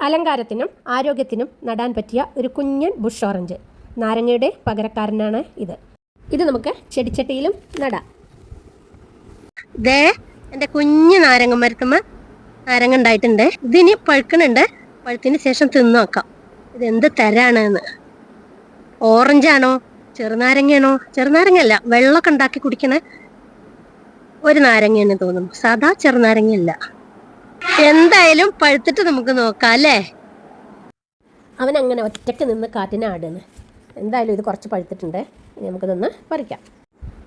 അലങ്കാരത്തിനും ആരോഗ്യത്തിനും നടാൻ പറ്റിയ ഒരു കുഞ്ഞൻ ബുഷ് ഓറഞ്ച്. നാരങ്ങയുടെ പകരക്കാരനാണ് ഇത്. ഇത് നമുക്ക് ചെടിച്ചട്ടിയിലും നടാം. ദേ എൻ്റെ കുഞ്ഞു നാരങ്ങ മരത്തുമ്മ നാരങ്ങ ഉണ്ടായിട്ടുണ്ട്. ഇതിനി പഴുക്കണുണ്ട്. പഴുത്തിന് ശേഷം തിന്നു നോക്കാം ഇത് എന്ത് തരാണെന്ന്. ഓറഞ്ചാണോ ചെറുനാരങ്ങയാണോ? ചെറുനാരങ്ങയല്ല, വെള്ളമൊക്കെ ഉണ്ടാക്കി കുടിക്കണ ഒരു നാരങ്ങയെന്ന് തോന്നുന്നു. സാധാ ചെറുനാരങ്ങയല്ല. എന്തായാലും പഴുത്തിട്ട് നമുക്ക് നോക്കാം അല്ലേ. അവനങ്ങനെ ഒറ്റയ്ക്ക് നിന്ന് കാറ്റിനാടുന്ന്. എന്തായാലും ഇത് കുറച്ച് പഴുത്തിട്ടുണ്ട്. ഇനി നമുക്കിതൊന്ന് പറിക്കാം.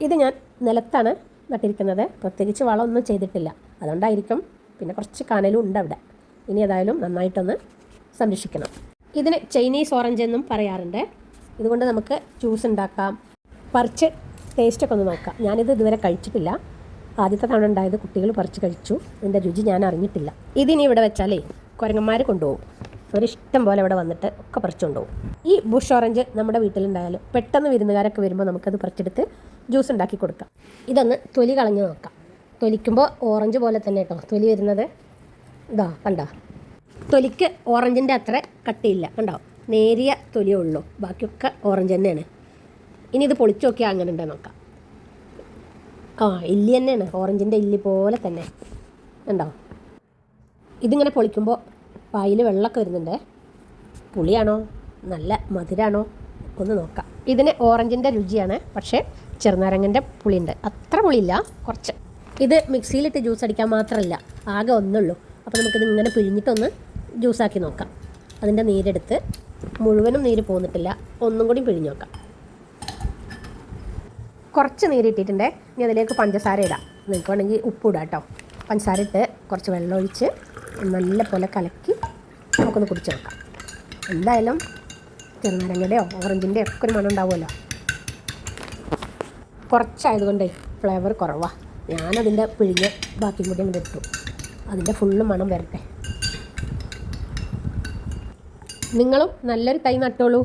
ഇത് ഞാൻ നിലത്താണ് നട്ടിരിക്കുന്നത്. പ്രത്യേകിച്ച് വളമൊന്നും ചെയ്തിട്ടില്ല, അതുകൊണ്ടായിരിക്കും. പിന്നെ കുറച്ച് കനലും ഉണ്ട് അവിടെ. ഇനി ഏതായാലും നന്നായിട്ടൊന്ന് സംരക്ഷിക്കണം. ഇതിന് ചൈനീസ് ഓറഞ്ച് എന്നും പറയാറുണ്ട്. ഇതുകൊണ്ട് നമുക്ക് ജ്യൂസ് ഉണ്ടാക്കാം. പറിച്ച് ടേസ്റ്റൊക്കെ ഒന്ന് നോക്കാം. ഞാനിത് ഇതുവരെ കഴിച്ചിട്ടില്ല. ആദ്യത്തെ തവണ ഉണ്ടായത് കുട്ടികൾ പറിച്ച് കഴിച്ചു. ഇതിൻ്റെ രുചി ഞാൻ അറിഞ്ഞിട്ടില്ല. ഇതിനി ഇവിടെ വെച്ചാലേ കുരങ്ങന്മാർ കൊണ്ടുപോകും. ഒരിഷ്ടം പോലെ ഇവിടെ വന്നിട്ട് ഒക്കെ പറിച്ചു കൊണ്ടുപോകും. ഈ ബുഷ് ഓറഞ്ച് നമ്മുടെ വീട്ടിലുണ്ടായാലും പെട്ടെന്ന് വിരുന്നുകാരൊക്കെ വരുമ്പോൾ നമുക്കത് പറിച്ചെടുത്ത് ജ്യൂസ് ഉണ്ടാക്കി കൊടുക്കാം. ഇതൊന്ന് തൊലി കളഞ്ഞ് നോക്കാം. തൊലിക്കുമ്പോൾ ഓറഞ്ച് പോലെ തന്നെ കേട്ടോ തൊലി വരുന്നത്. ഇതാ കണ്ടോ, തൊലിക്ക് ഓറഞ്ചിൻ്റെ അത്ര കട്ടിയില്ല. കണ്ടോ, നേരിയ തൊലിയേ ഉള്ളൂ. ബാക്കിയൊക്കെ ഓറഞ്ച് തന്നെയാണ്. ഇനി ഇത് പൊളിച്ചു നോക്കിയാൽ അങ്ങനെ ഉണ്ടോ നോക്കാം. ഇല്ലി തന്നെയാണ്, ഓറഞ്ചിൻ്റെ ഇല്ലി പോലെ തന്നെ ഉണ്ടോ. ഇതിങ്ങനെ പൊളിക്കുമ്പോൾ വായിൽ വെള്ളമൊക്കെ വരുന്നുണ്ട്. പുളിയാണോ നല്ല മധുരമാണോ ഒന്ന് നോക്കാം. ഇതിന് ഓറഞ്ചിൻ്റെ രുചിയാണ്, പക്ഷേ ചെറുനാരങ്ങൻ്റെ പുളിയുണ്ട്. അത്ര പുളിയില്ല, കുറച്ച്. ഇത് മിക്സിയിലിട്ട് ജ്യൂസ് അടിക്കാൻ മാത്രമല്ല, ആകെ ഒന്നുള്ളൂ. അപ്പോൾ നമുക്കിത് ഇങ്ങനെ പിഴിഞ്ഞിട്ടൊന്ന് ജ്യൂസാക്കി നോക്കാം. അതിൻ്റെ നീരെടുത്ത് മുഴുവനും നീര് പോന്നിട്ടില്ല, ഒന്നും കൂടി പിഴിഞ്ഞ് നോക്കാം. കുറച്ച് നീരിട്ടിട്ടുണ്ട്. ഇനി അതിലേക്ക് പഞ്ചസാര ഇടാം. നിങ്ങൾക്ക് വേണമെങ്കിൽ ഉപ്പ് ഇടാം കേട്ടോ. പഞ്ചസാര ഇട്ട് കുറച്ച് വെള്ളം ഒഴിച്ച് നല്ല പോലെ കലക്കി നമുക്കൊന്ന് കുടിച്ച് നോക്കാം. എന്തായാലും ചെറുനാരങ്ങയുടെയോ ഓറഞ്ചിൻ്റെയോ ഒക്കെ ഒരു മണം ഉണ്ടാവുമല്ലോ. കുറച്ചായതുകൊണ്ടേ ഫ്ലേവർ കുറവാണ്. ഞാനതിൻ്റെ പിഴിഞ്ഞ് ബാക്കി കൂടി അങ്ങോട്ട് ഇട്ടു. അതിൻ്റെ ഫുള്ള് മണം വരട്ടെ. നിങ്ങളും നല്ലൊരു തൈ നട്ടോളൂ.